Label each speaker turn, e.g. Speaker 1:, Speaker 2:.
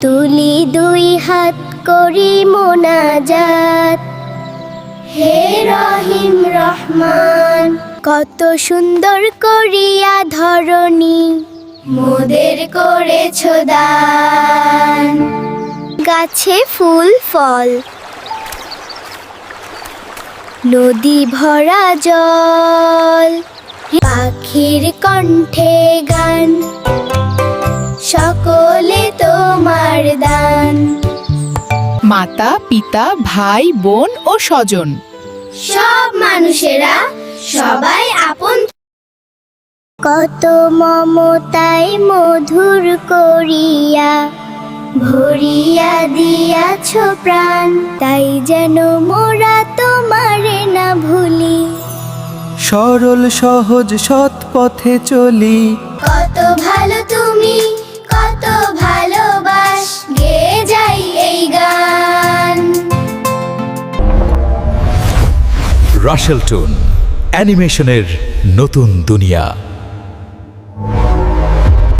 Speaker 1: তুলি দুই হাত করি মোনাজাত, হে রহিম রহমান। কত সুন্দর করিয়া ধরণী মোদের করেছ দান। গাছে ফুল ফল, নদী ভরা জল, পাখির কণ্ঠে গান, সকলে তোমার দান।
Speaker 2: মাতা পিতা ভাই বোন ও স্বজন,
Speaker 1: সব মানুষেরা সবাই আপন। কত মমতায় মধুর করিয়া ভরিয়া দিয়াছ প্রাণ, তাই যেন মোরা তোমারে না ভুলি।
Speaker 3: সরল সহজ সৎ পথে চলি,
Speaker 1: কত ভালো তুমি, কত ভালোবাস, গেয়ে যাই এই গান।
Speaker 4: রাসেল টুন, অ্যানিমেশনের নতুন দুনিয়া।